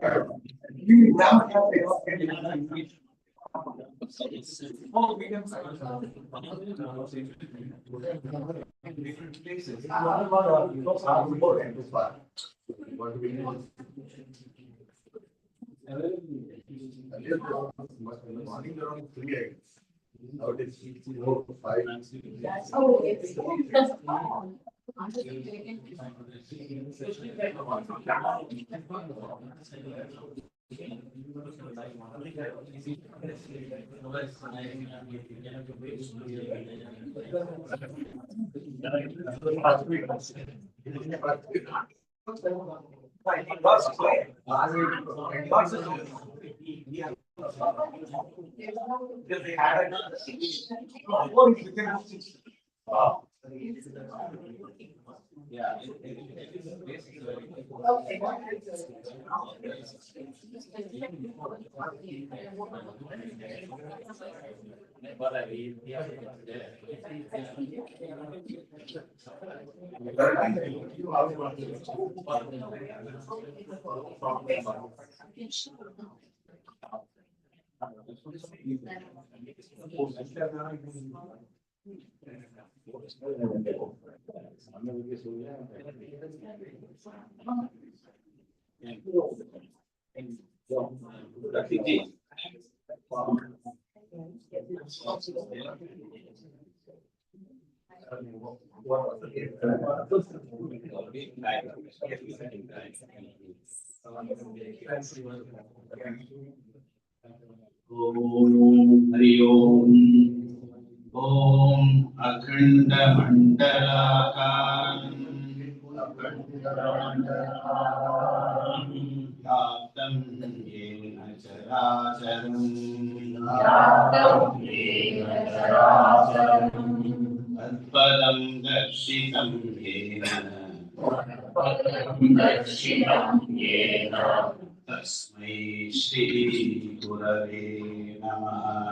We now have morning around 3 now it is 4 5. Oh, it's Hari Om. Om Akhanda Mandalakaram Yaptam Yena Characharam Adpadam Darshitam Yena Tasmai Shri Gurave Namaha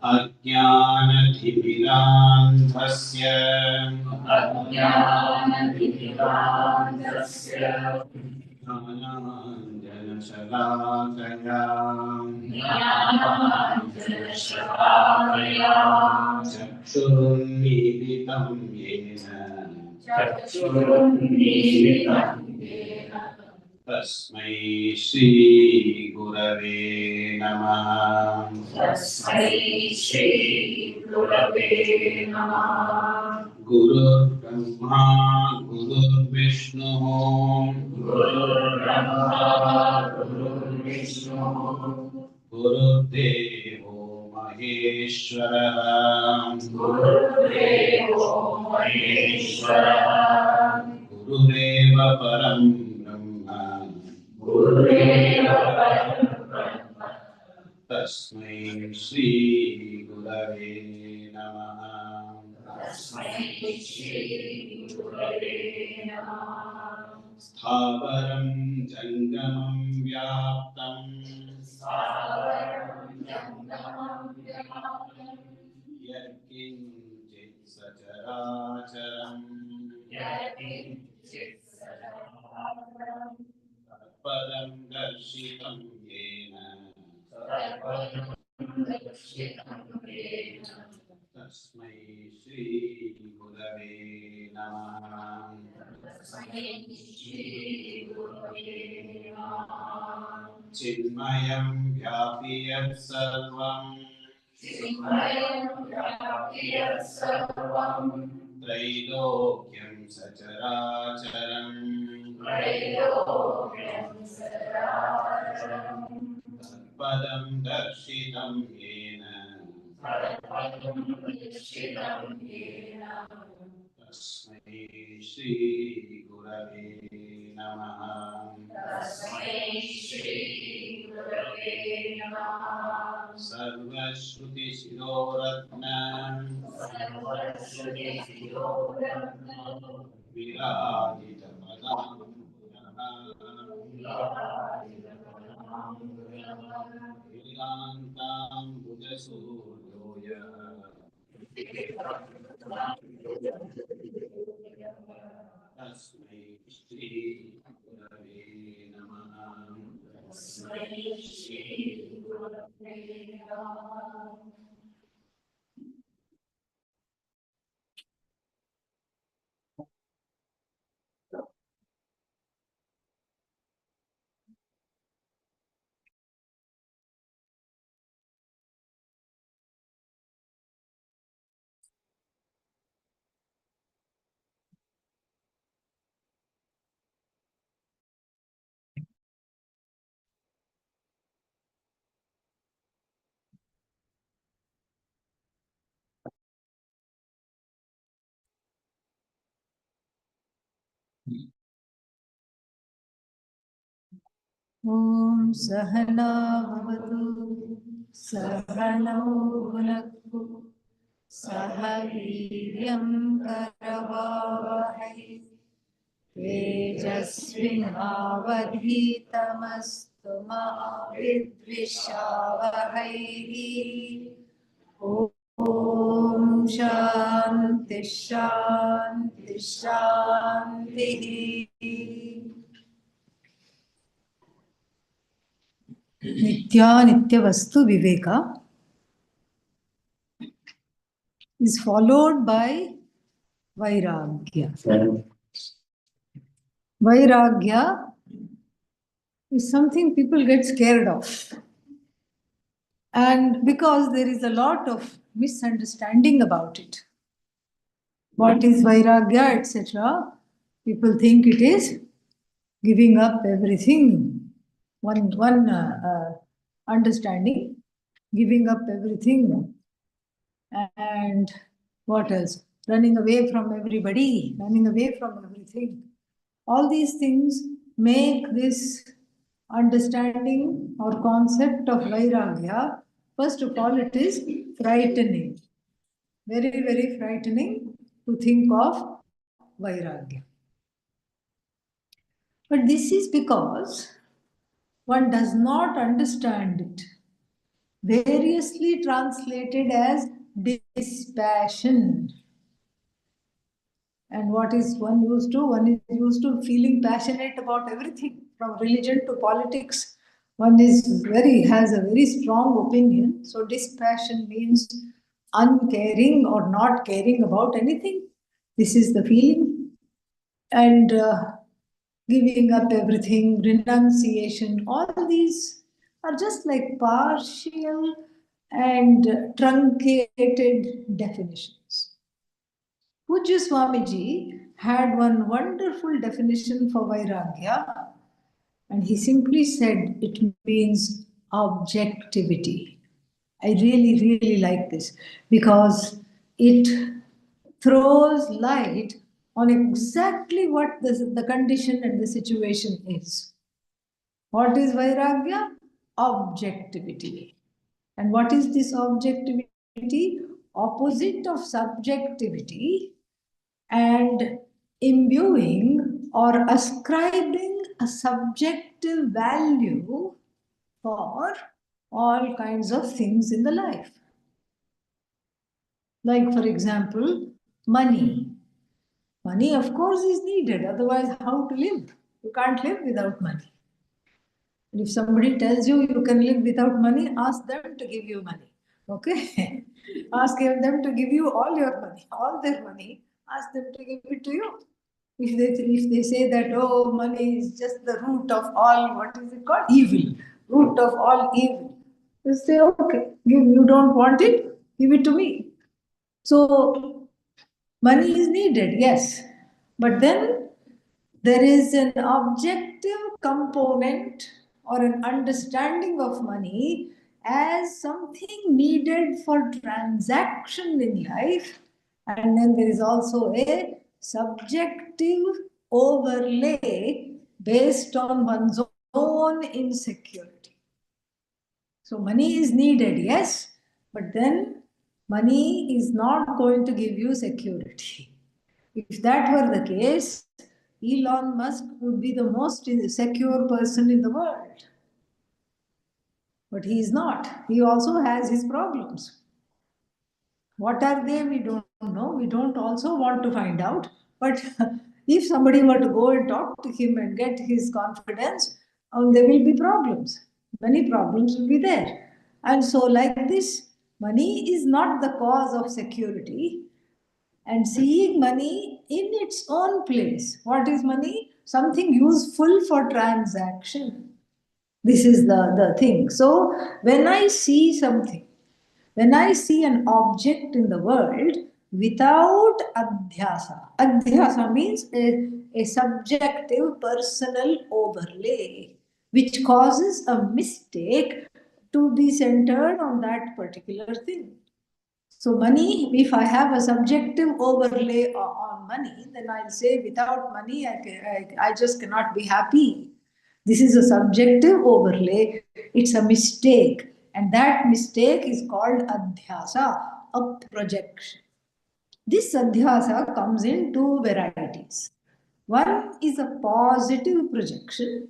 Ajnanathimiraandhasya Jnananjalakaya Chakshurunmilitam Yena Tasmai Shri Gurave Namaha Guru Brahma Guru Vishnu Guru Devo Maheshwara Gurudeva Param Brahma Tasmai Shri Gurave Namaha Sthavaram Jangamam Vyaptam Yatkinchit Sacharacharam Padam Darshitam Yena Tasmai Shri Gurave Namaha Chinmayam Vyapi Yat Sarvam Trailokyam Sacharacharam Padam Darshitam Yena Tasmai Shri Gurave Namaha Sarvashruti Siroratna Viradita Padam Vedantam Buddhasuryoya श्रीगुरवे नमः। ॐ सहना भवतु सहनौ भुनक्तु सह वीर्यं करवावहै तेजस्विनावधीतमस्तु मा विद्विषावहै ॐ शान्ति शान्ति शान्तिः Nitya Nitya-vastu Viveka is followed by Vairagya. Vairagya is something people get scared of. And because there is a lot of misunderstanding about it. What is Vairagya, etc., people think it is giving up everything. One understanding, giving up everything. And what else? Running away from everybody, running away from everything. All these things make this understanding or concept of Vairagya, first of all, it is frightening. Very, very frightening to think of Vairagya. But this is because one does not understand it. Variously translated as dispassion. And what is one used to? One is used to feeling passionate about everything, from religion to politics. One has a very strong opinion. So dispassion means uncaring or not caring about anything. This is the feeling. And giving up everything, renunciation, all these are just like partial and truncated definitions. Pujya Swamiji had one wonderful definition for Vairagya, and he simply said it means objectivity. I really, really like this because it throws light on exactly what the condition and the situation is. What is Vairagya? Objectivity. And what is this objectivity? Opposite of subjectivity and imbuing or ascribing a subjective value for all kinds of things in the life. Like, for example, money. Money, of course, is needed. Otherwise, how to live? You can't live without money. And if somebody tells you you can live without money, ask them to give you money. Okay? Ask them to give you all your money, all their money. Ask them to give it to you. If they say that, oh, money is just the root of all, what is it called? Evil. Root of all evil. You say, okay, you don't want it, give it to me. So, money is needed, yes. But then there is an objective component or an understanding of money as something needed for transaction in life. And then there is also a subjective overlay based on one's own insecurity. So money is needed, yes, but then money is not going to give you security. If that were the case, Elon Musk would be the most secure person in the world. But he is not. He also has his problems. What are they? We don't know. We don't also want to find out. But If somebody were to go and talk to him and get his confidence, there will be problems. Many problems will be there. And so, like this, money is not the cause of security. And seeing money in its own place. What is money? Something useful for transaction. This is the thing. So, when I see something, when I see an object in the world without adhyasa, adhyasa means a subjective personal overlay, which causes a mistake to be centered on that particular thing. So money, if I have a subjective overlay on money, then I'll say without money, I just cannot be happy. This is a subjective overlay. It's a mistake. And that mistake is called adhyasa, a projection. This adhyasa comes in two varieties. One is a positive projection,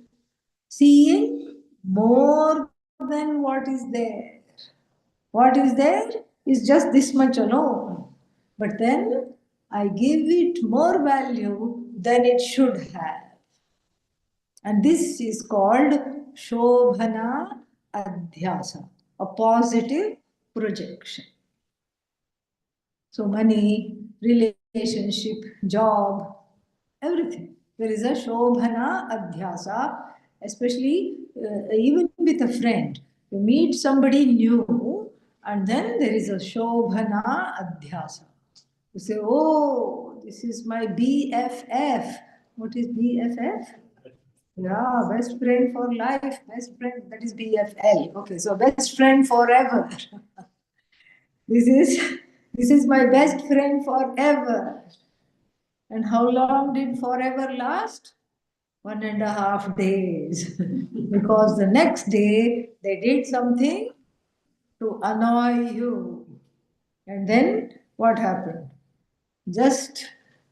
seeing more than what is there. What is there is just this much alone. But then I give it more value than it should have. And this is called Shobhana Adhyasa, a positive projection. So, money, relationship, job, everything. There is a Shobhana Adhyasa, especially even with a friend. You meet somebody new, and then there is a Shobhana Adhyasa. You say, oh, this is my BFF. What is BFF? Yeah, best friend for life, best friend, that is BFL. Okay, so best friend forever. This is this is my best friend forever. And how long did forever last? 1.5 days. Because the next day they did something to annoy you. And then what happened? Just,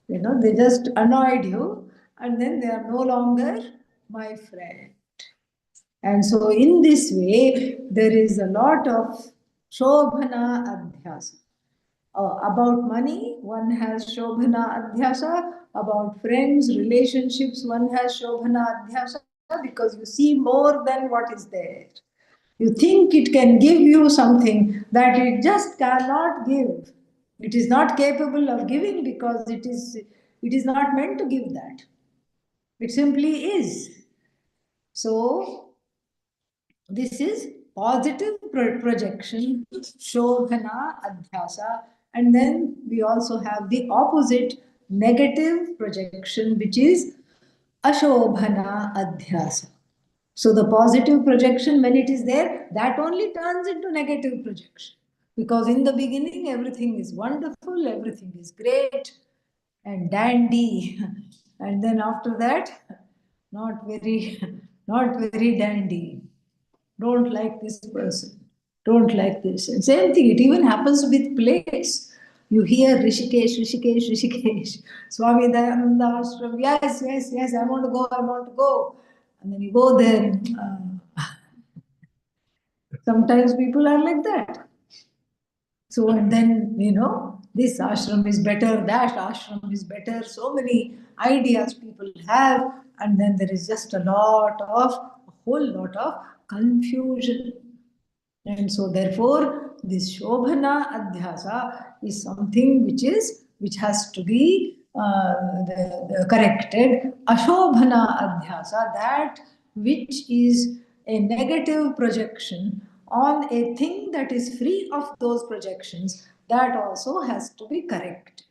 they just annoyed you, and then they are no longer my friend. And so, in this way, there is a lot of Shobhana Adhyasa. About money, one has Shobhana Adhyasa. About friends, relationships, one has Shobhana Adhyasa because you see more than what is there. You think it can give you something that it just cannot give. It is not capable of giving because it is not meant to give that. It simply is. So, this is positive projection, Shobhana Adhyasa, and then we also have the opposite, negative projection, which is Ashobhana Adhyasa. So the positive projection, when it is there, that only turns into negative projection. Because in the beginning, everything is wonderful, everything is great and dandy. And then after that, not very, not very dandy. Don't like this person. Don't like this. And same thing, it even happens with place. You hear Rishikesh, Rishikesh, Rishikesh, Swami Dayananda Ashram, yes, yes, yes, I want to go, I want to go. And then you go there. Sometimes people are like that. So, and then, this ashram is better, that ashram is better. So many ideas people have, and then there is just a whole lot of confusion. And so, therefore, this Shobhana Adhyasa is something which has to be corrected. Ashobhana Adhyasa, that which is a negative projection on a thing that is free of those projections, that also has to be corrected.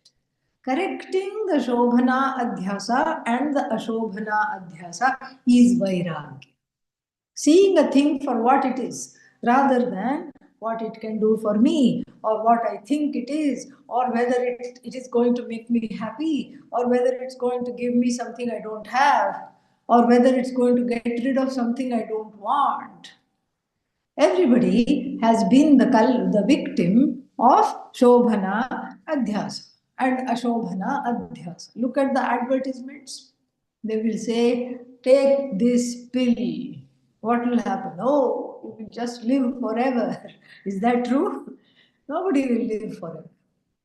Correcting the Shobhana Adhyasa and the Ashobhana Adhyasa is Vairagya. Seeing a thing for what it is, rather than what it can do for me, or what I think it is, or whether it is going to make me happy, or whether it's going to give me something I don't have, or whether it's going to get rid of something I don't want. Everybody has been the victim of Shobhana Adhyasa and Ashobhana Adhyasa. Look at the advertisements. They will say, take this pill. What will happen? Oh, you will just live forever. Is that true? Nobody will live forever.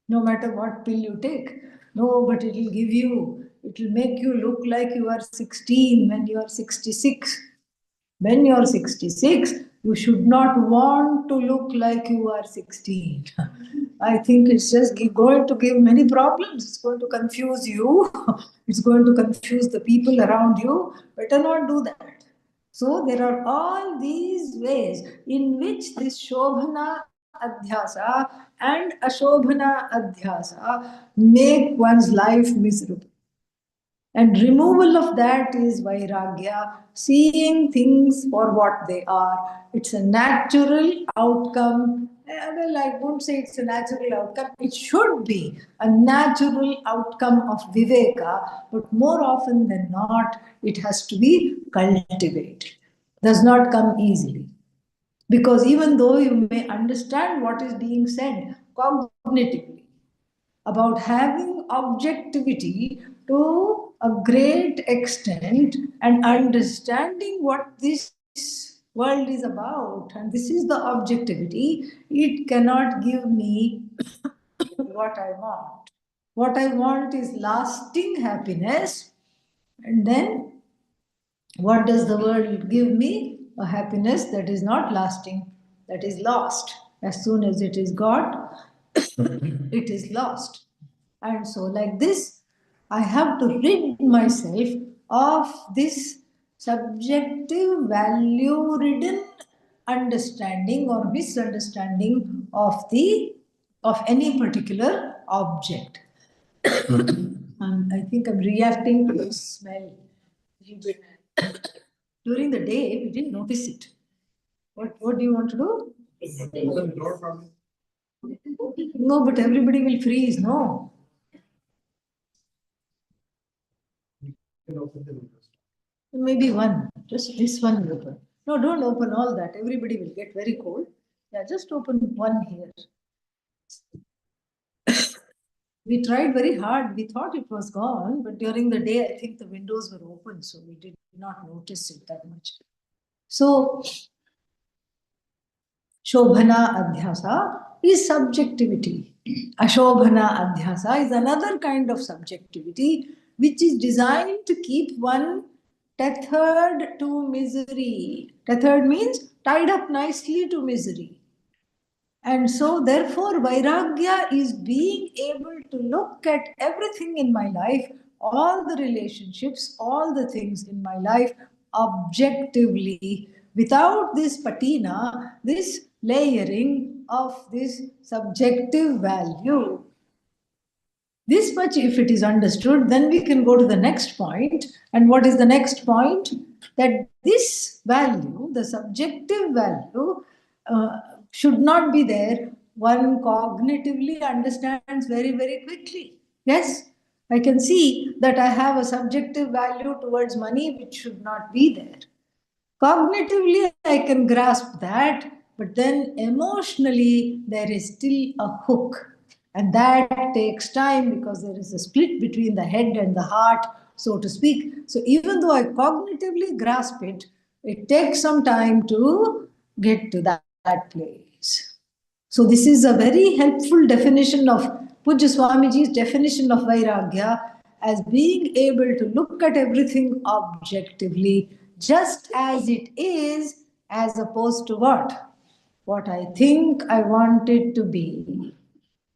No matter what pill you take. No, but it will give you It will make you look like you are 16 when you are 66. When you are 66, you should not want to look like you are 16. I think it's just going to give many problems. It's going to confuse you. It's going to confuse the people around you. Better not do that. So there are all these ways in which this Shobhana Adhyasa and Ashobhana Adhyasa make one's life miserable. And removal of that is Vairagya, seeing things for what they are. It's a natural outcome. Well, I won't say it's a natural outcome. It should be a natural outcome of Viveka, but more often than not, it has to be cultivated. Does not come easily. Because even though you may understand what is being said cognitively, about having objectivity to a great extent and understanding what this world is about, and this is the objectivity, it cannot give me what I want. What I want is lasting happiness, and then what does the world give me? A happiness that is not lasting, that is lost. As soon as it is got, it is lost. And so, like this, I have to rid myself of this subjective, value ridden understanding or misunderstanding of any particular object. And I think I'm reacting to the smell. During the day, we didn't notice it. What do you want to do? Open the door for me. No, but everybody will freeze, no? You can open the windows. Maybe one, just this one will open. No, don't open all that. Everybody will get very cold. Yeah, just open one here. We tried very hard. We thought it was gone, but during the day, I think the windows were open, so we did not notice it that much. So, Shobhana Adhyasa is subjectivity. Ashobhana Adhyasa is another kind of subjectivity which is designed to keep one tethered to misery. Tethered means tied up nicely to misery. And so, therefore, Vairagya is being able to look at everything in my life, all the relationships, all the things in my life objectively, without this patina, this layering of this subjective value. This much, if it is understood, then we can go to the next point. And what is the next point? That this value, the subjective value, should not be there. One cognitively understands very, very quickly. Yes, I can see that I have a subjective value towards money which should not be there. Cognitively, I can grasp that, but then emotionally, there is still a hook. And that takes time because there is a split between the head and the heart, so to speak. So even though I cognitively grasp it, it takes some time to get to that place. So this is a very helpful definition of Pujya Swamiji's definition of Vairagya as being able to look at everything objectively just as it is, as opposed to what? What I think I want it to be,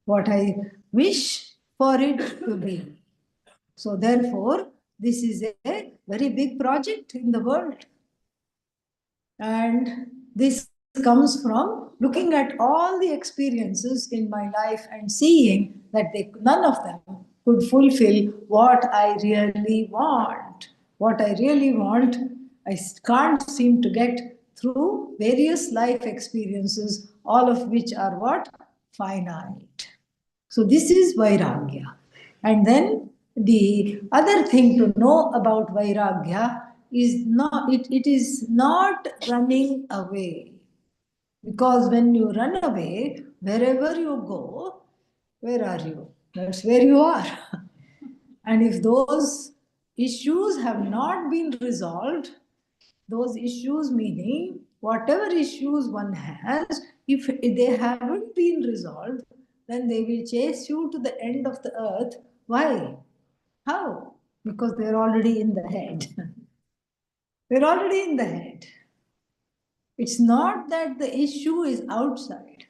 what I wish for it to be. So therefore, this is a very big project in the world. And this comes from looking at all the experiences in my life and seeing that none of them could fulfill what I really want. What I really want, I can't seem to get through various life experiences, all of which are what? Finite. So this is Vairagya. And then the other thing to know about Vairagya is it is not running away. Because when you run away, wherever you go, where are you? That's where you are. And if those issues have not been resolved, those issues meaning whatever issues one has, if they haven't been resolved, then they will chase you to the end of the earth. Why? How? because they're already in the head. They're already in the head. It's not that the issue is outside.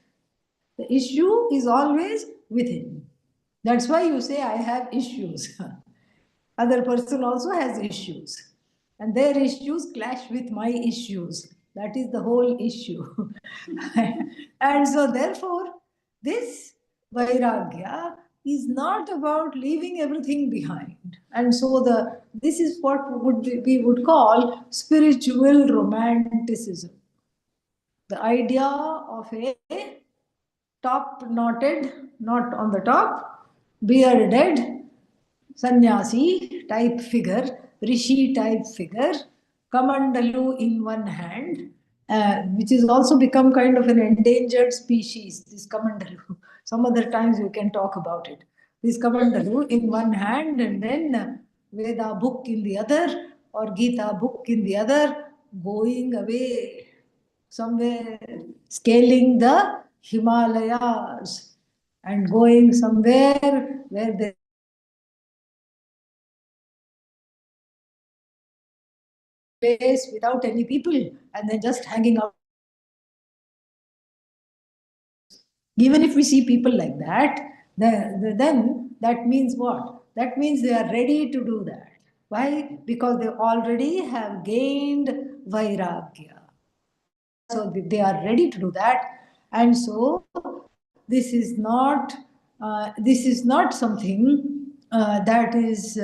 The issue is always within. That's why you say, I have issues. Other person also has issues. And their issues clash with my issues. That is the whole issue. And so, therefore, this Vairagya is not about leaving everything behind. And so, this is what we would call spiritual romanticism. The idea of a top knotted, not on the top, bearded, sannyasi type figure, rishi type figure, kamandalu in one hand, which is also become kind of an endangered species, this kamandalu. Some other times we can talk about it. This kamandalu in one hand and then Veda book in the other or Gita book in the other, going away somewhere, scaling the Himalayas and going somewhere where there place without any people and then just hanging out. Even if we see people like that, then that means what? That means they are ready to do that. Why? Because they already have gained Vairagya. So they are ready to do that. And so this is not something that is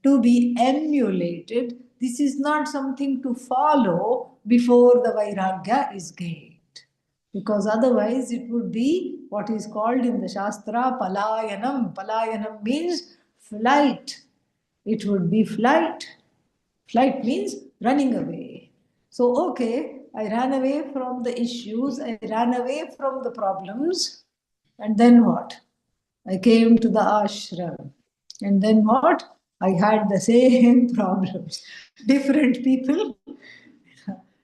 to be emulated. This is not something to follow before the Vairagya is gained. Because otherwise it would be what is called in the Shastra Palayanam. Palayanam means flight. It would be flight. Flight means running away. So, okay, I ran away from the issues, I ran away from the problems, and then what? I came to the ashram. And then what? I had the same problems. Different people,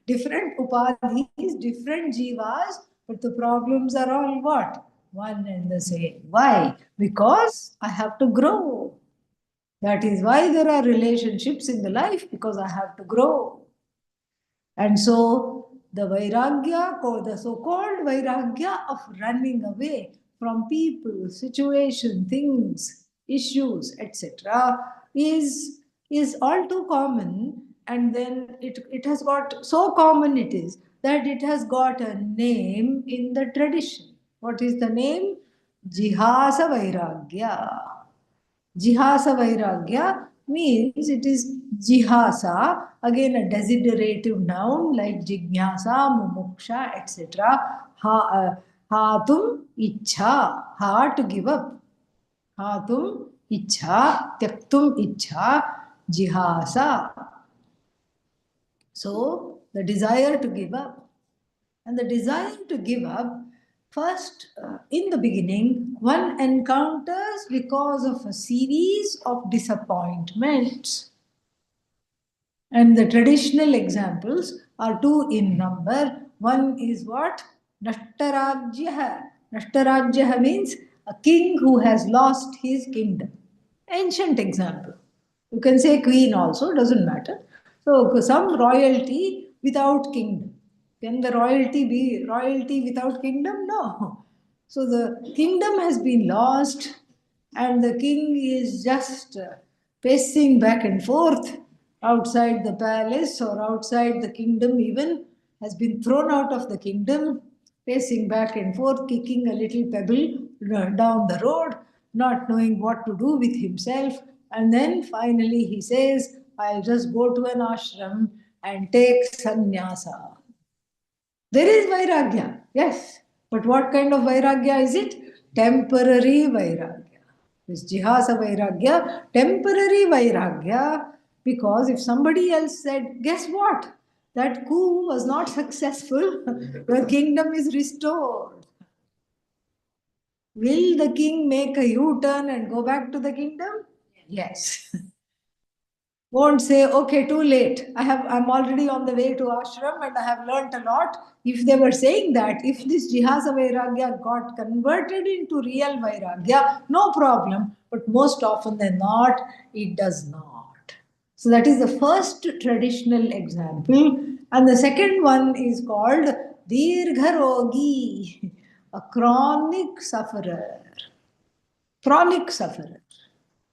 different upadhis, different jivas, but the problems are all what? One and the same. Why? Because I have to grow. That is why there are relationships in the life, because I have to grow. And so the Vairagya, or the so-called Vairagya of running away from people, situation, things, issues, etc., is all too common. And then it has got, so common it is, that it has got a name in the tradition. What is the name? Jihasa Vairagya. Jihasa Vairagya means it is jihasa, again a desiderative noun like jignasa, mumuksha, etc. Hatum ichha, ha to give up. Hatum ichha, tyaktum ichha, jihasa. So, the desire to give up. And the desire to give up, first, in the beginning, one encounters because of a series of disappointments. And the traditional examples are two in number. One is what? Nashtarajya. Nashtarajya means a king who has lost his kingdom. Ancient example. You can say queen also, doesn't matter. So some royalty without kingdom. Can the royalty be royalty without kingdom? No. So the kingdom has been lost and the king is just pacing back and forth outside the palace or outside the kingdom, even has been thrown out of the kingdom, pacing back and forth, kicking a little pebble down the road, not knowing what to do with himself. And then finally he says, I'll just go to an ashram and take sannyasa. There is Vairagya, yes. But what kind of Vairagya is it? Temporary Vairagya. This Jihasa Vairagya, temporary Vairagya, because if somebody else said, guess what? That coup was not successful, your kingdom is restored. Will the king make a U turn and go back to the kingdom? Yes. Won't say, okay, too late. I'm already on the way to ashram and I have learnt a lot. If they were saying that, if this jihasa vairagya got converted into real vairagya, no problem. But most often than not, it does not. So that is the first traditional example. And the second one is called dirgharogi, a chronic sufferer. Chronic sufferer.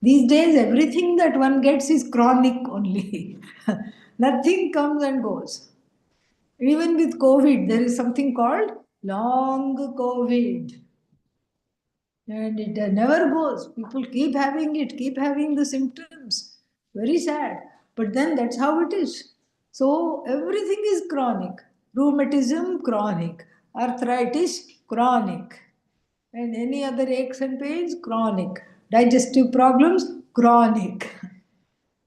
These days, everything that one gets is chronic only. Nothing comes and goes. Even with COVID, there is something called long COVID. And it never goes. People keep having it, keep having the symptoms. Very sad. But then that's how it is. So everything is chronic. Rheumatism, chronic. Arthritis, chronic. And any other aches and pains, chronic. Digestive problems, chronic.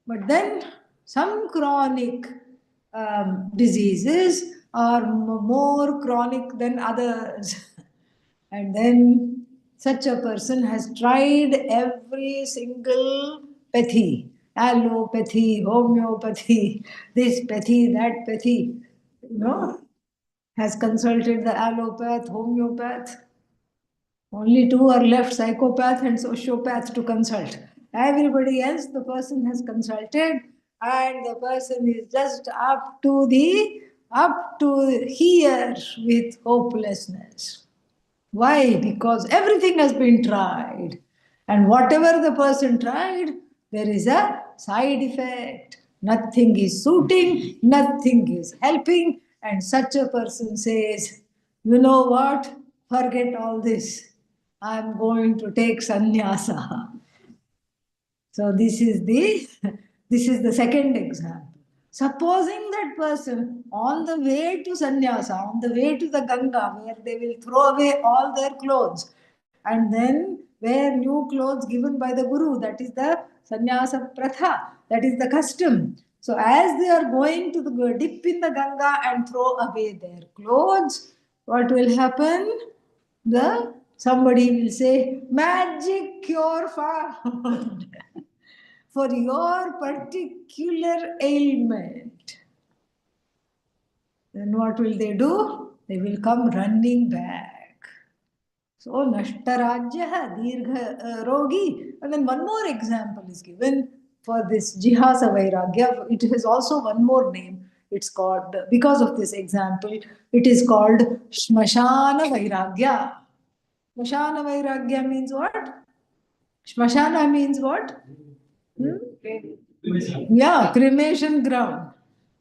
But then some chronic diseases are more chronic than others. And then such a person has tried every single pathy, allopathy, homeopathy, this pathy, that pathy, has consulted the allopath, homeopath. Only two are left, psychopath and sociopath, to consult. Everybody else, the person has consulted, and the person is just up to here with hopelessness. Why? Because everything has been tried. And whatever the person tried, there is a side effect. Nothing is suiting, nothing is helping. And such a person says, you know what? Forget all this. I'm going to take sannyasa. So this is the second example. Supposing that person on the way to sannyasa, on the way to the Ganga, where they will throw away all their clothes and then wear new clothes given by the Guru, that is the sannyasa pratha, that is the custom. So as they are going to dip in the Ganga and throw away their clothes, what will happen? Somebody will say, magic cure found for your particular ailment. Then what will they do? They will come running back. So, Nashtarajya, Dirgha Rogi. And then one more example is given for this Jihasa Vairagya. It has also one more name. It's called, because of this example, it is called Shmashana Vairagya. Shmashana Vairagya means what? Shmashana means what? Yeah, cremation ground.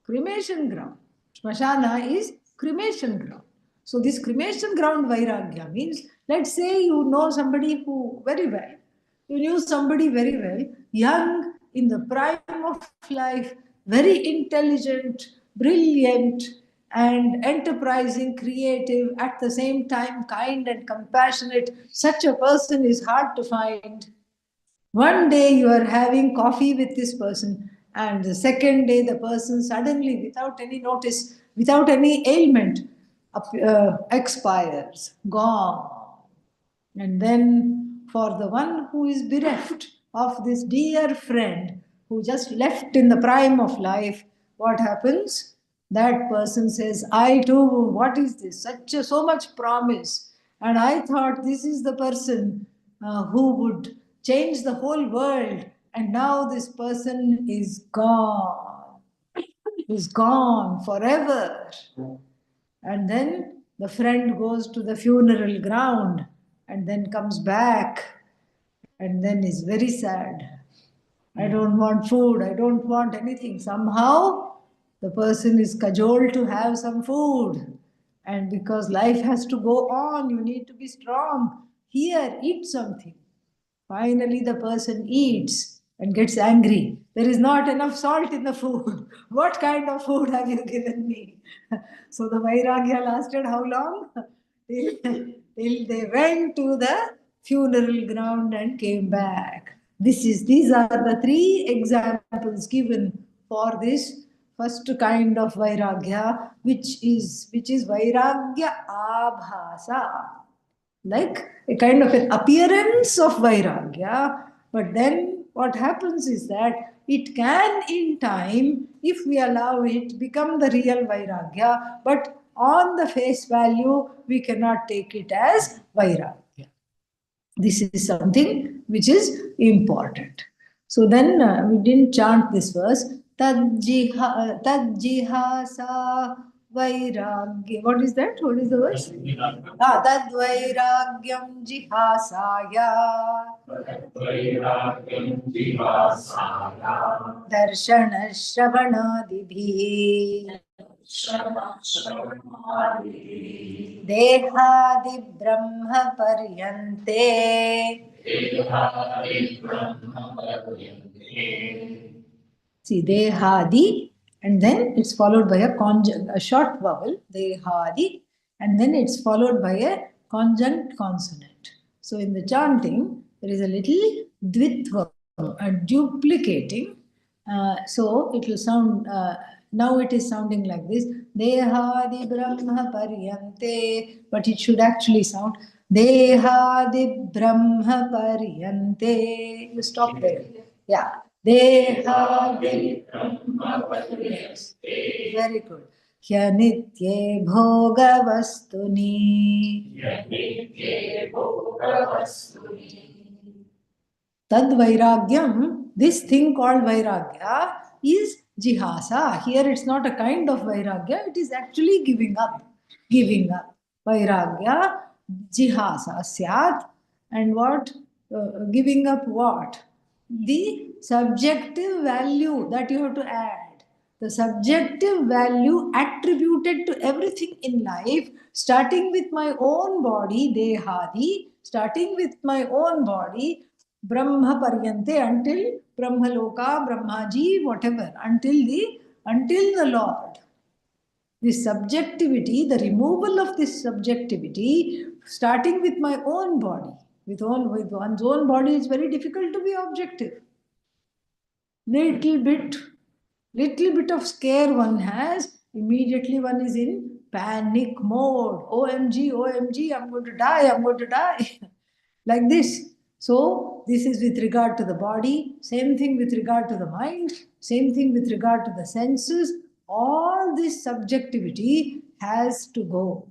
Cremation ground. Shmashana is cremation ground. So this cremation ground Vairagya means, let's say you know somebody who very well. You knew somebody very well, young, in the prime of life, very intelligent, brilliant, and enterprising, creative, at the same time kind and compassionate. Such a person is hard to find. One day you are having coffee with this person, and the second day the person suddenly, without any notice, without any ailment, expires, gone. And then for the one who is bereft of this dear friend who just left in the prime of life, what happens? That person says, I too, what is this? So much promise. And I thought this is the person who would change the whole world. And now this person is gone. Is gone forever. And then the friend goes to the funeral ground and then comes back and then is very sad. I don't want food, I don't want anything. Somehow the person is cajoled to have some food. And because life has to go on, you need to be strong. Here, eat something. Finally, the person eats and gets angry. There is not enough salt in the food. What kind of food have you given me? So the Vairagya lasted how long? Till they went to the funeral ground and came back. These are the three examples given for this first kind of Vairagya, which is Vairagya Abhasa, like a kind of an appearance of vairagya, but then what happens is that it can in time, if we allow it, become the real Vairagya, but on the face value, we cannot take it as Vairagya. This is something which is important. So then we didn't chant this verse. Tadjihasa vairagya. What is that? What is the verse? Tad vairagyam jihasaya. Darshana shravanadibhi. Dehadi Brahma Paryante. See, Dehadi, and then it's followed by a short vowel, Dehadi, and then it's followed by a conjunct consonant. So in the chanting, there is a little dvitva, a duplicating. So it will sound, now it is sounding like this, Dehadi Brahma Paryante, but it should actually sound Dehadi Brahma Paryante. You stop there. Yeah. Dehadi Brahma Paryante. Very good. Hyanitye Bhogavastuni. Tad Vairagyam, this thing called Vairagya is Jihasa. Here it's not a kind of Vairagya, it is actually giving up. Giving up. Vairagya, Jihasa, Syat, and what? Giving up what? The subjective value that you have to add. The subjective value attributed to everything in life, starting with my own body, Dehadi, starting with my own body, Brahma Paryante, until Brahmaloka, Brahmaji, whatever, until the Lord. This subjectivity, the removal of this subjectivity, starting with my own body. With one's own body, it's very difficult to be objective. Little bit of scare one has, immediately one is in panic mode. OMG, OMG, I'm going to die. Like this. So, this is with regard to the body, same thing with regard to the mind, same thing with regard to the senses. All this subjectivity has to go.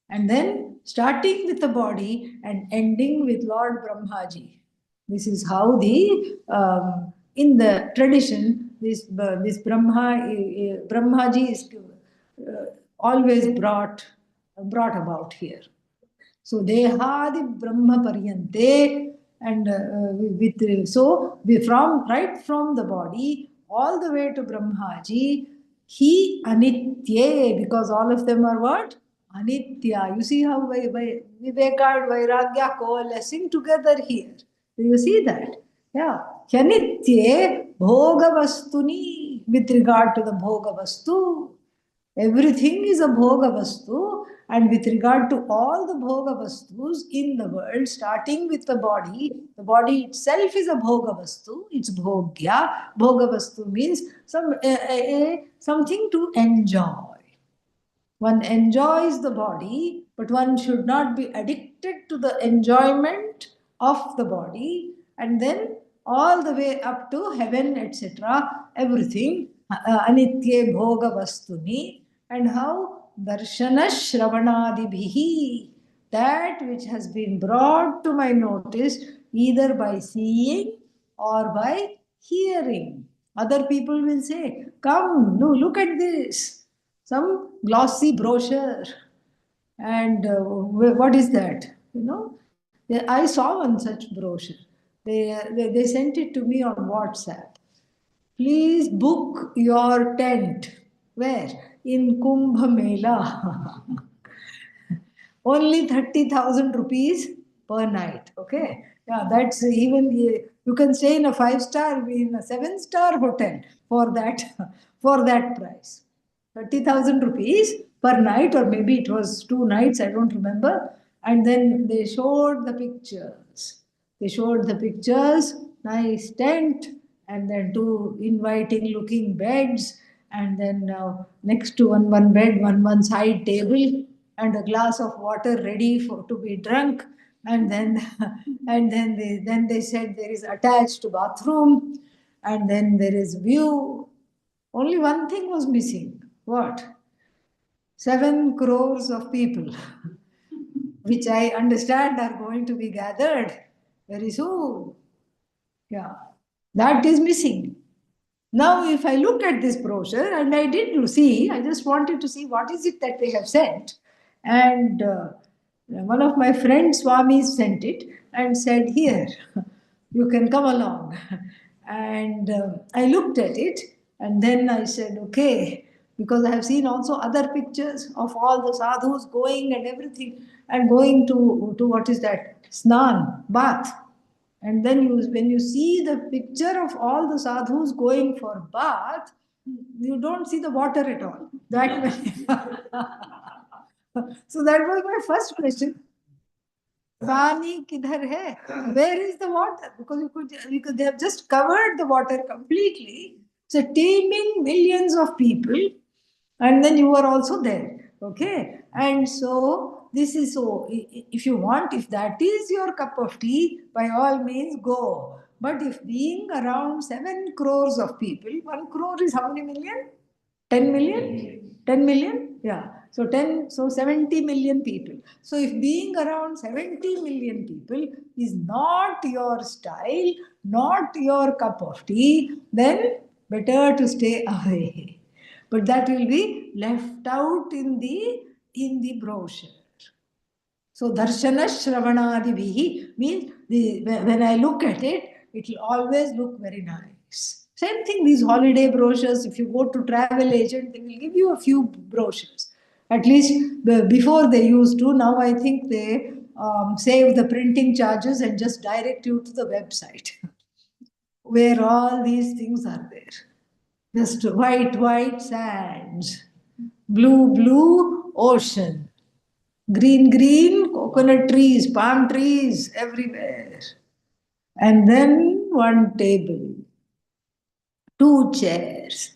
And then starting with the body and ending with Lord Brahmaji. This is how in the tradition, this Brahmaji is always brought about here. So Dehadi Brahma Paryante, and right from the body all the way to Brahmaji, he Anitye, because all of them are what? Anitya. You see how Viveka and Vairagya coalescing together here. Do you see that? Yeah. Anitye Bhogavastuni, with regard to the Bhogavastu. Everything is a bhoga vastu, and with regard to all the bhoga vastus in the world, starting with the body itself is a bhoga vastu, it's bhogya. Bhoga vastu means something to enjoy. One enjoys the body, but one should not be addicted to the enjoyment of the body, and then all the way up to heaven, etc. Everything, anitye bhoga vastuni, and how darshana shravanadibhihi, that which has been brought to my notice either by seeing or by hearing. Other people will say, come, no, look at this. Some glossy brochure. And what is that? I saw one such brochure. They sent it to me on WhatsApp. Please book your tent. Where? In Kumbh Mela. Only 30,000 rupees per night. Okay. Yeah, that's even, you can stay in a 5-star, in a 7-star hotel for that price. 30,000 rupees per night, or maybe it was 2 nights, I don't remember. And then they showed the pictures. Nice tent, and then 2 inviting looking beds, and then next to one bed, one side table, and a glass of water ready to be drunk. And then they said there is attached bathroom. and then there is view. Only one thing was missing. What? 7 crores of people, which I understand are going to be gathered very soon. Yeah, that is missing. Now, if I look at this brochure, and I did see, I just wanted to see what is it that they have sent. And one of my friends, Swamis, sent it and said, here, you can come along. And I looked at it, and then I said, okay, because I have seen also other pictures of all the sadhus going and everything, and going to what is that? Snan, bath. And then when you see the picture of all the sadhus going for bath, you don't see the water at all. That so that was my first question. Pani kidhar hai? Where is the water? Because they have just covered the water completely. So teeming millions of people, and then you are also there. Okay, and so this is so. If you want, if that is your cup of tea, by all means go. But if being around 7 crores of people, 1 crore is how many million? 10 million? 10 million? Yeah. So 10, so 70 million people. So if being around 70 million people is not your style, not your cup of tea, then better to stay away. But that will be left out in the brochure. So darshana shravanadibihi means when I look at it, it will always look very nice. Same thing, these holiday brochures, if you go to travel agent, they will give you a few brochures. At least before they used to, now I think they save the printing charges and just direct you to the website where all these things are there. Just white sands, blue ocean, green coconut trees, palm trees everywhere. And then one table, 2 chairs,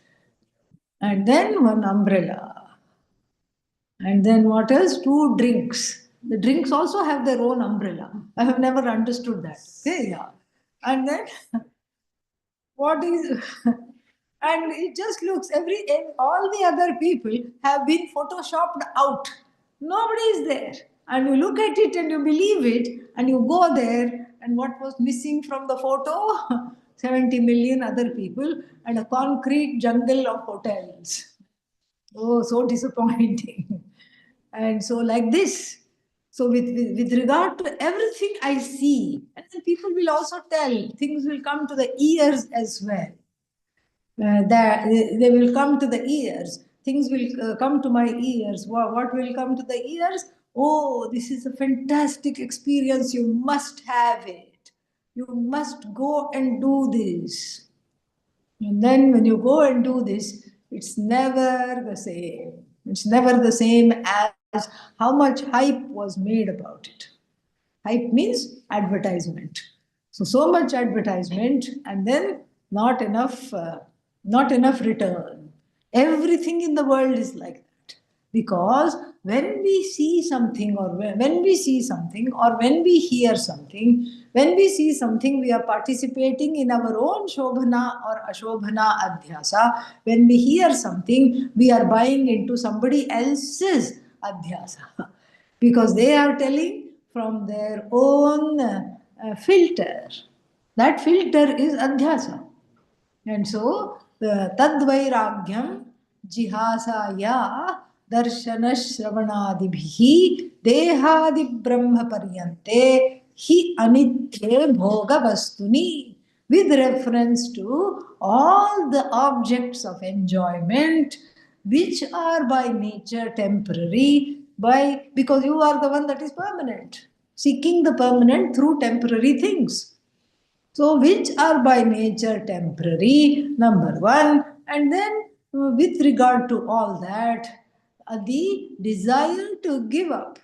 and then one umbrella. And then what else? 2 drinks. The drinks also have their own umbrella. I have never understood that. Okay, yeah. And then what is and it just looks all the other people have been photoshopped out. Nobody is there. And you look at it and you believe it, and you go there, and what was missing from the photo? 70 million other people and a concrete jungle of hotels. Oh, so disappointing. And so, like this. So, with regard to everything I see, and then people will also tell, things will come to the ears as well. That they will come to the ears. Things will come to my ears. What will come to the ears? Oh, this is a fantastic experience. You must have it. You must go and do this. And then when you go and do this, it's never the same. It's never the same as how much hype was made about it. Hype means advertisement. So much advertisement, and then not enough return. Everything in the world is like that. Because when we see something, or when we see something, or when we hear something, when we see something, we are participating in our own Shobhana or Ashobhana Adhyasa. When we hear something, we are buying into somebody else's Adhyasa. Because they are telling from their own filter. That filter is Adhyasa. And so, tadvairagyam jihasaya darshana shravanadibhi dehadi brahma paryante hi anitye bhoga vastuni, with reference to all the objects of enjoyment which are by nature temporary, because you are the one that is permanent, seeking the permanent through temporary things. So, which are by nature temporary, number one, and then with regard to all that, the desire to give up.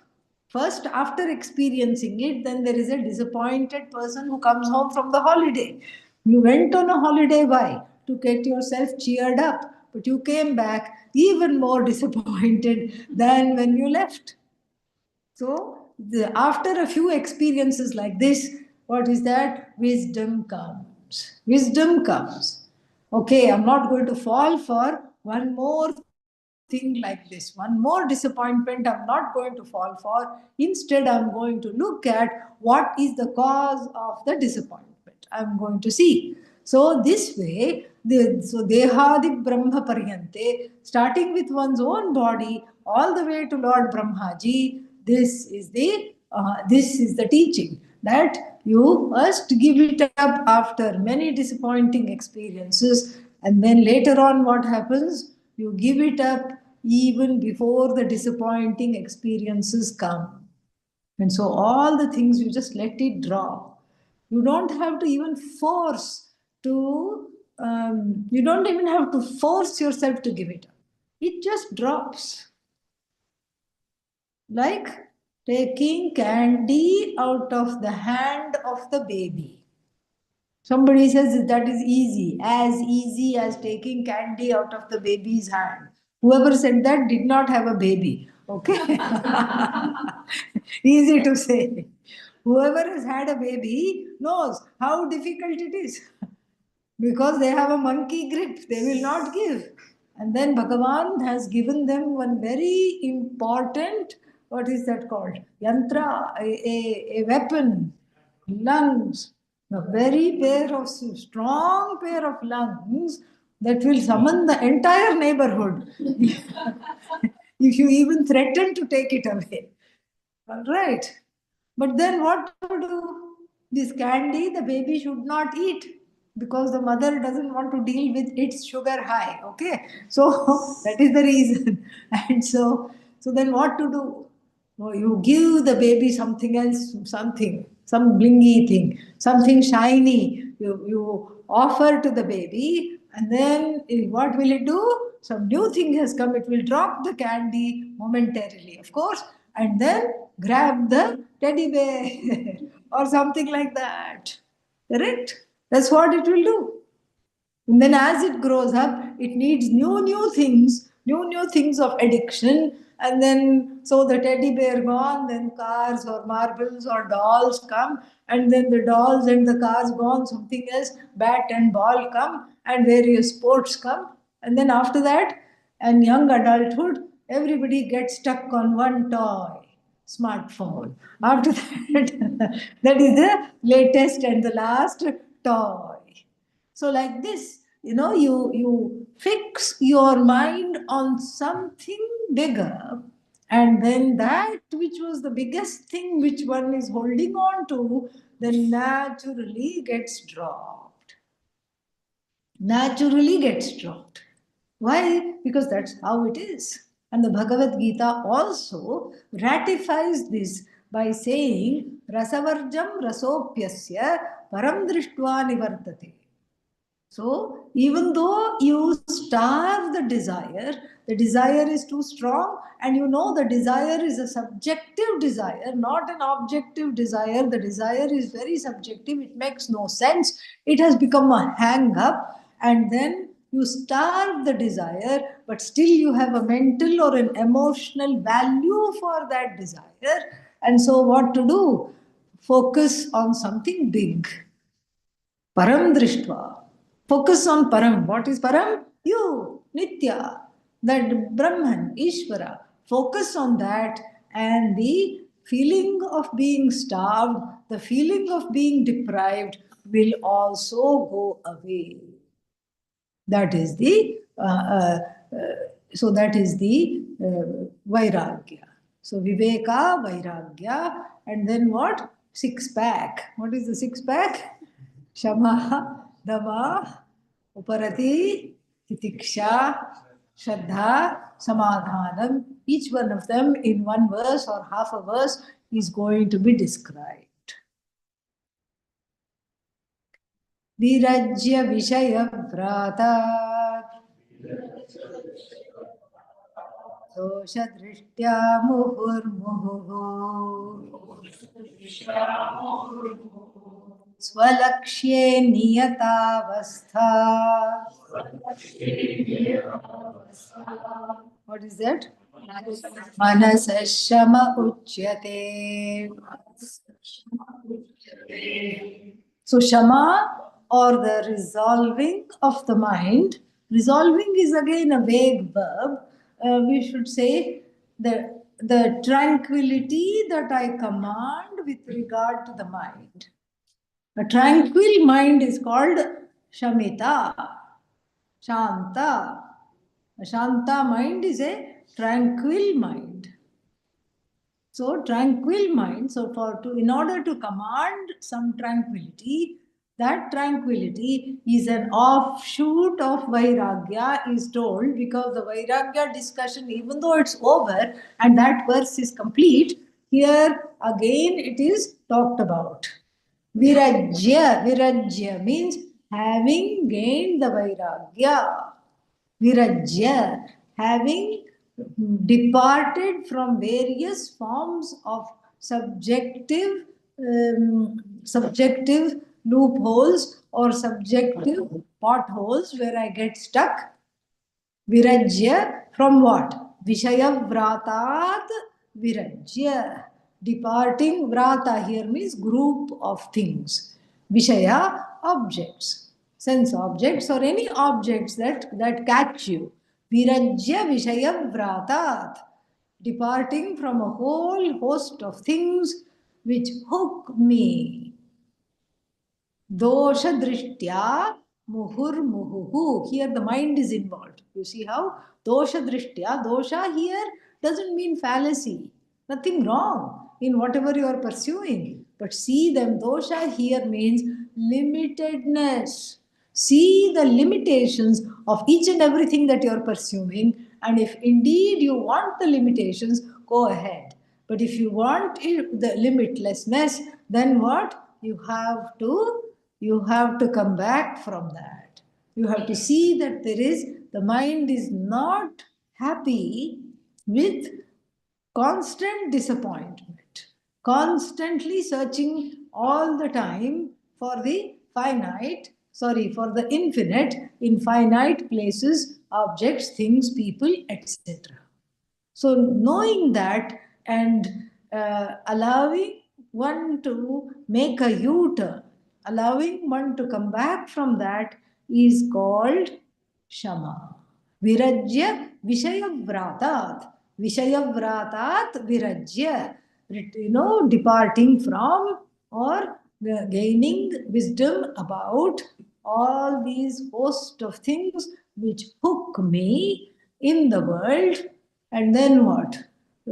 First, after experiencing it, then there is a disappointed person who comes home from the holiday. You went on a holiday, why? To get yourself cheered up, but you came back even more disappointed than when you left. So, after a few experiences like this, what is that? Wisdom comes. comes. Wisdom comes. Okay, I'm not going to fall for one more thing like this. One more disappointment I'm not going to fall for. Instead, I'm going to look at what is the cause of the disappointment. I'm going to see. So this way, so Dehadi Brahma Paryante, starting with one's own body, all the way to Lord Brahmaji, this is the teaching that you must give it up after many disappointing experiences, and then later on, what happens? You give it up even before the disappointing experiences come. And so, all the things you just let it drop. You don't have to even force you don't even have to force yourself to give it up. It just drops. Like taking candy out of the hand of the baby. Somebody says that is as easy as taking candy out of the baby's hand. Whoever said that did not have a baby. Okay? Easy to say. Whoever has had a baby knows how difficult it is. Because they have a monkey grip, they will not give. And then Bhagavan has given them one very important, what is that called? Yantra, a weapon, lungs, a very strong pair of lungs that will summon the entire neighborhood if you even threaten to take it away. All right. But then what to do? This candy the baby should not eat because the mother doesn't want to deal with its sugar high. Okay. So that is the reason. And so then what to do? Oh, you give the baby something else, some blingy thing, something shiny. You offer to the baby, and then what will it do? Some new thing has come. It will drop the candy momentarily, of course, and then grab the teddy bear or something like that. Correct? That's what it will do. And then as it grows up, it needs new things of addiction. And then, so the teddy bear gone, then cars or marbles or dolls come. And then the dolls and the cars gone, something else, bat and ball come, and various sports come. And then after that, and young adulthood, everybody gets stuck on one toy, smartphone. After that, that is the latest and the last toy. So like this, you fix your mind on something bigger, and then that which was the biggest thing which one is holding on to, then naturally gets dropped. Naturally gets dropped. Why? Because that's how it is. And the Bhagavad Gita also ratifies this by saying, Rasavarjam rasopyasya param drishtva nivartate. So, even though you starve the desire is too strong, and the desire is a subjective desire, not an objective desire. The desire is very subjective, it makes no sense. It has become a hang up, and then you starve the desire, but still you have a mental or an emotional value for that desire. And so, what to do? Focus on something big. Param drishtva. Focus on Param. What is Param? You, Nitya, that Brahman, Ishvara. Focus on that, and the feeling of being starved, the feeling of being deprived will also go away. That is the Vairagya. So Viveka, Vairagya, and then what? Six pack. What is the six pack? Shama, Dama, Uparati, Titiksha, Shraddha, Samadhanam. Each one of them in one verse or half a verse is going to be described. Virajya Vishaya Vrata Doshadrishtya Muhurmuhu Swalakshye Niyatavastha. What is that? Manasashama Uchyate. So Shama or the resolving of the mind. Resolving is again a vague verb. We should say the tranquility that I command with regard to the mind. A tranquil mind is called Shamita, Shanta. A Shanta mind is a tranquil mind. So tranquil mind. So in order to command some tranquility, that tranquility is an offshoot of Vairagya, is told, because the Vairagya discussion, even though it's over and that verse is complete, here again it is talked about. Virajya means having gained the Vairagya. Virajya, having departed from various forms of subjective loopholes or subjective potholes where I get stuck. Virajya from what? Vishaya vratat virajya. Departing vrata here means group of things. Vishaya, objects, sense objects or any objects that catch you. Virajya vishaya vratat. Departing from a whole host of things which hook me. Dosha drishtya muhurmuhu. Here the mind is involved. You see how? Dosha drishtya. Dosha here doesn't mean fallacy. Nothing wrong in whatever you are pursuing. But see them. Dosha here means limitedness. See the limitations of each and everything that you are pursuing. And if indeed you want the limitations, go ahead. But if you want the limitlessness, then what? You have to come back from that. You have to see that the mind is not happy with constant disappointment, constantly searching all the time for the for the infinite in finite places, objects, things, people, etc. So, knowing that and allowing one to make a U turn, allowing one to come back from that is called Shama. Virajya Vishayavratat. Vishayavratat Virajya. Departing from or gaining wisdom about all these host of things which hook me in the world. And then what?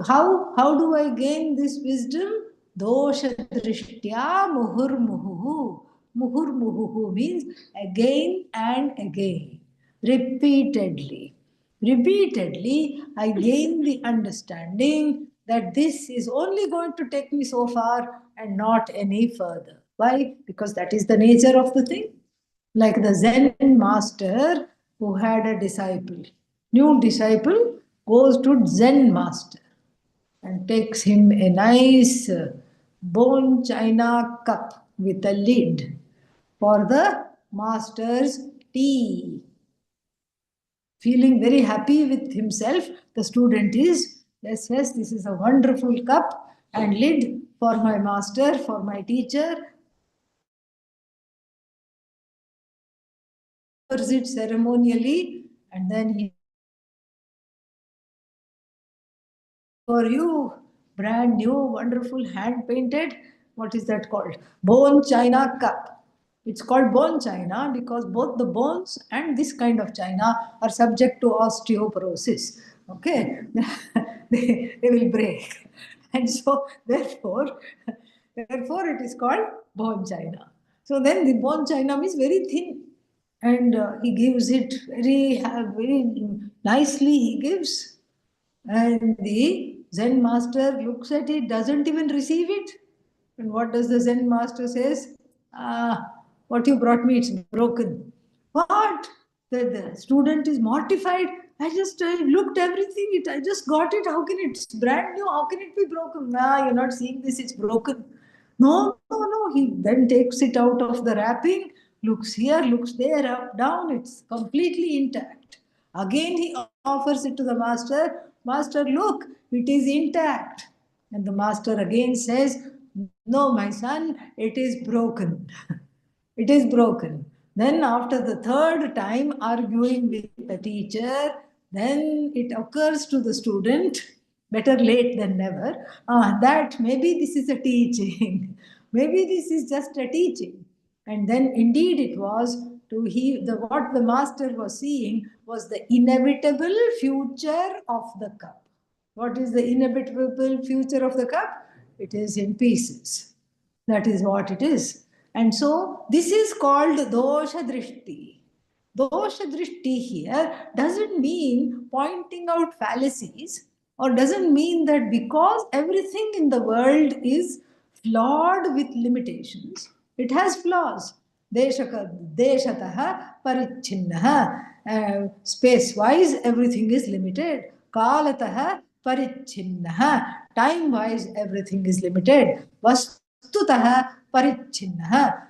How do I gain this wisdom? Dosha drishtya muhurmuhu. Muhurmuhu means again and again, repeatedly. Repeatedly, I gain the understanding that this is only going to take me so far and not any further. Why? Because that is the nature of the thing. Like the Zen master who had a disciple. New disciple goes to Zen master and takes him a nice bone china cup with a lid for the master's tea. Feeling very happy with himself, the student is, yes, this is a wonderful cup and lid for my master, for my teacher. Pours it ceremonially, and then he, for you, brand new, wonderful, hand painted, what is that called? Bone china cup. It's called bone china because both the bones and this kind of china are subject to osteoporosis. Okay, they will break, and so therefore it is called bone china. So then the bone china is very thin, and he gives it very nicely. He gives, and the Zen master looks at it, doesn't even receive it. And what does the Zen master says? What you brought me, it's broken. What? The student is mortified. I looked everything. I just got it. How can it's brand new? How can it be broken? Nah, you're not seeing this. It's broken. No. He then takes it out of the wrapping, looks here, looks there, up, down. It's completely intact. Again, he offers it to the master. Master, look, it is intact. And the master again says, no, my son, it is broken. It is broken. Then after the third time arguing with the teacher, then it occurs to the student, better late than never, that maybe this is a teaching. Maybe this is just a teaching. And then indeed it was what the master was seeing was the inevitable future of the cup. What is the inevitable future of the cup? It is in pieces. That is what it is. And so this is called dosha drishti. Dosha drishti here doesn't mean pointing out fallacies, or doesn't mean that because everything in the world is flawed with limitations, it has flaws. Deshatah parichinnaha. Space-wise, everything is limited. Kalatah parichinnaha. Time-wise, everything is limited. Vastutah parichinnaha.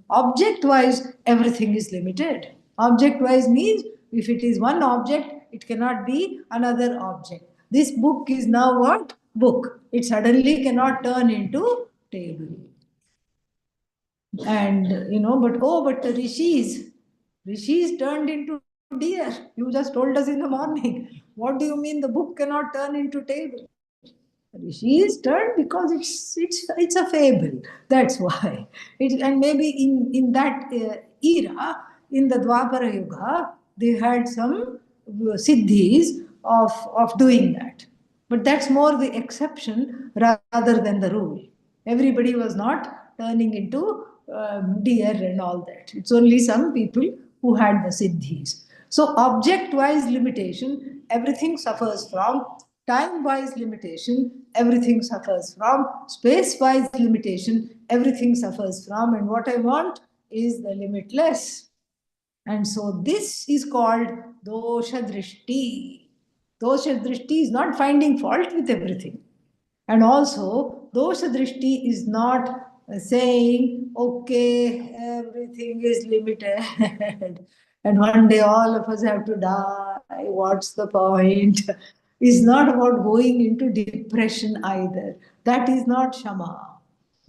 Object-wise, everything is limited. Object-wise means if it is one object, it cannot be another object. This book is now what? Book. It suddenly cannot turn into table. And but the rishis turned into deer. You just told us in the morning. What do you mean the book cannot turn into table? Rishis turned because it's a fable. That's why. And maybe in that era, in the Dwapara Yuga, they had some siddhis of doing that. But that's more the exception rather than the rule. Everybody was not turning into deer and all that. It's only some people who had the siddhis. So object-wise limitation, everything suffers from. Time-wise limitation, everything suffers from. Space-wise limitation, everything suffers from. And what I want is the limitless. And so this is called dosha drishti. Dosha drishti is not finding fault with everything. And also, dosha drishti is not saying, okay, everything is limited. And one day all of us have to die. What's the point? It's not about going into depression either. That is not Shama.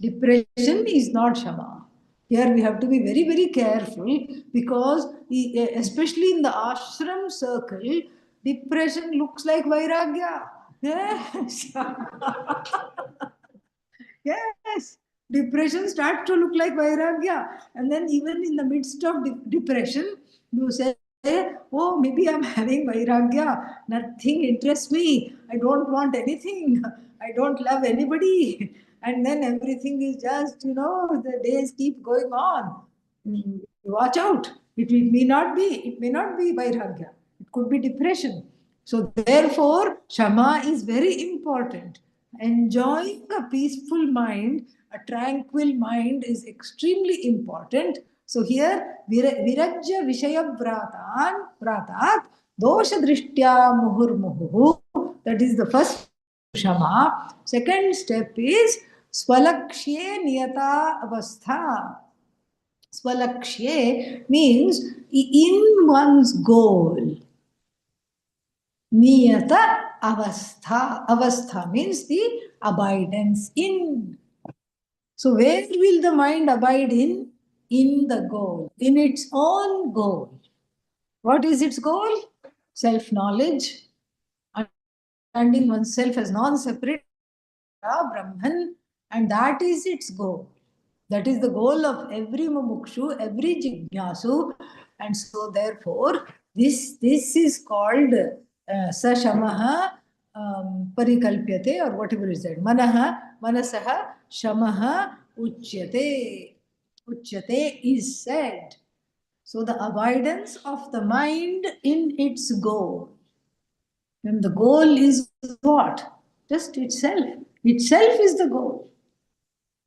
Depression is not Shama. Here we have to be very, very careful because, especially in the ashram circle, depression looks like Vairagya. Yes. Yes. Depression starts to look like Vairagya. And then, even in the midst of depression, you say, oh, maybe I'm having Vairagya. Nothing interests me. I don't want anything. I don't love anybody. And then everything is just, the days keep going on. Watch out. It may not be Vairagya. It could be depression. So therefore, Shama is very important. Enjoying a peaceful mind, a tranquil mind is extremely important. So here, Virajya Vishaya Vratat, Dosha Drishtya Muhur Muhu. That is the first Shama. Second step is Swalakshye Niyata Avastha. Swalakshye means in one's goal. Niyata avastha. Avastha means the abidance in. So where will the mind abide in? In the goal, in its own goal. What is its goal? Self-knowledge, understanding oneself as non-separate, Brahman, and that is its goal. That is the goal of every mumukshu, every jignasu, and so therefore this is called sashamaha parikalpyate, or whatever is that. Manasaha shamaha uchyate. Uchyate is said. So the abidance of the mind in its goal. And the goal is what? Just itself. Itself is the goal.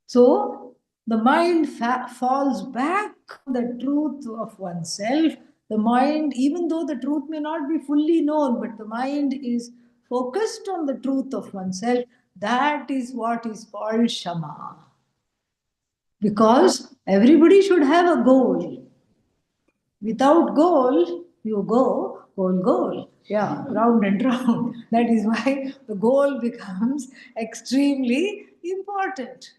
So the mind falls back on the truth of oneself. The mind, even though the truth may not be fully known, but the mind is focused on the truth of oneself. That is what is called Shama. Because everybody should have a goal. Without goal, you goal. Yeah, round and round. That is why the goal becomes extremely important.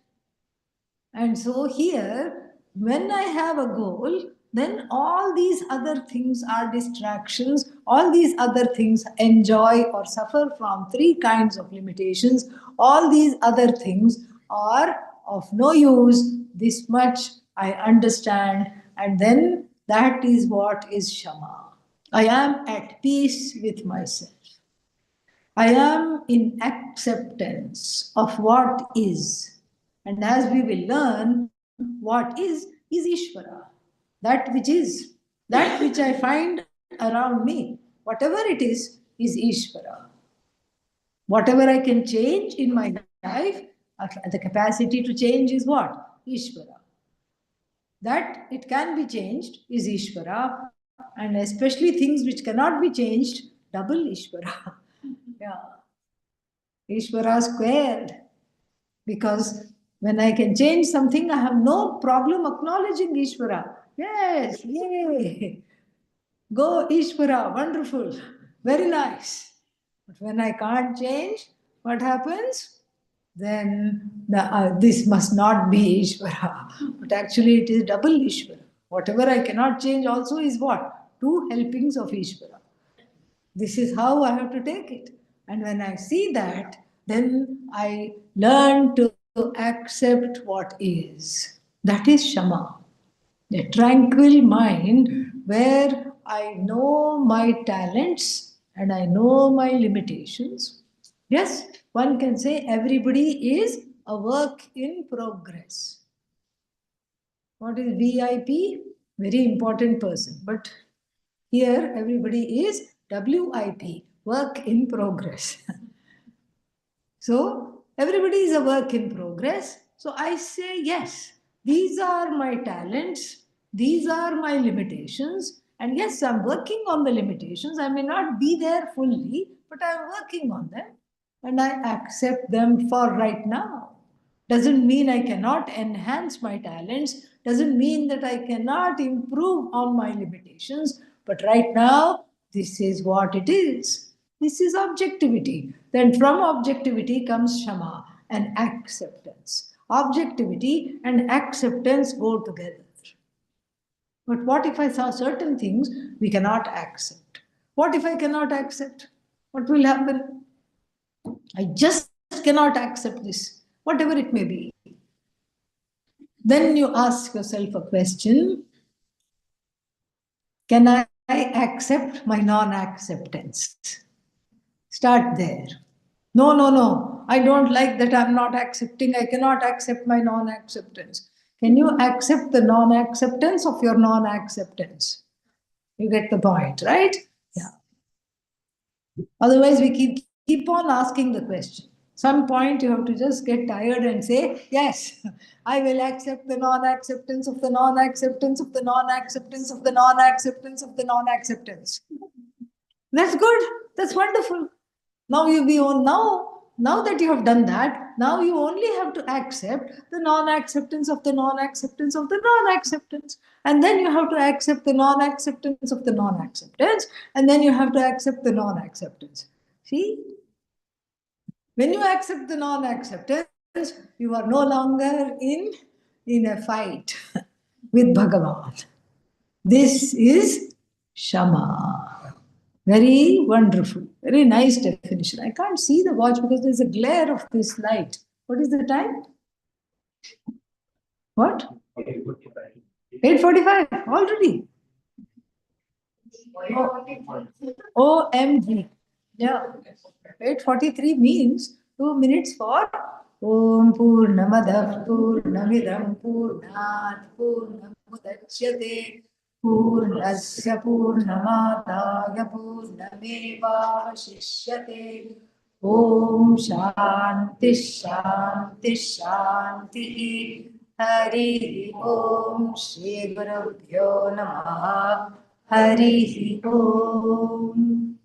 And so here, when I have a goal, then all these other things are distractions. All these other things enjoy or suffer from three kinds of limitations. All these other things are of no use. This much I understand, and then that is what is Shama. I am at peace with myself. I am in acceptance of what is. And as we will learn, what is Ishvara. That which is, that which I find around me, whatever it is Ishvara. Whatever I can change in my life, the capacity to change is what? Ishvara. That it can be changed is Ishvara, and especially things which cannot be changed, double Ishvara. Yeah. Ishvara squared. Because when I can change something, I have no problem acknowledging Ishvara. Yes, yay. Go Ishvara, wonderful, very nice. But when I can't change, what happens? Then this must not be Ishvara. But actually it is double Ishvara. Whatever I cannot change also is what? Two helpings of Ishvara. This is how I have to take it. And when I see that, then I learn to accept what is. That is Shama. A tranquil mind where I know my talents and I know my limitations. Yes, one can say everybody is a work in progress. What is VIP? Very important person. But here everybody is WIP, work in progress. So everybody is a work in progress. So I say, yes, these are my talents, these are my limitations. And yes, I'm working on the limitations. I may not be there fully, but I'm working on them. And I accept them for right now. Doesn't mean I cannot enhance my talents, doesn't mean that I cannot improve on my limitations. But right now, this is what it is. This is objectivity. Then from objectivity comes Shama and acceptance. Objectivity and acceptance go together. But what if I saw certain things we cannot accept? What if I cannot accept? What will happen? I just cannot accept this, whatever it may be. Then you ask yourself a question: can I accept my non acceptance? Start there. No, no, no. I don't like that I'm not accepting. I cannot accept my non acceptance. Can you accept the non acceptance of your non acceptance? You get the point, right? Yeah. Otherwise, we keep on asking the question. Some point you have to just get tired and say, yes, I will accept the non-acceptance of the non-acceptance of the non-acceptance of the non-acceptance of the non-acceptance. That's good. That's wonderful. Now you be on now that you have done that, now you only have to accept the non-acceptance of the non-acceptance of the non-acceptance. And then you have to accept the non-acceptance of the non-acceptance, and then you have to accept the non-acceptance. See? When you accept the non-acceptance, you are no longer in a fight with Bhagavan. This is Shama. Very wonderful. Very nice definition. I can't see the watch because there's a glare of this light. What is the time? What? 8:45 already. Oh, OMG. Yeah. 8:43 means 2 minutes for Om Purnamadah Purnamidam Purnat Purnamudachyate Purnasya Purnamadaya Purnamevavashishyate. Om Shanti Shanti Shanti. Hari Om Shri Gurubhyo Namaha. Hari Om.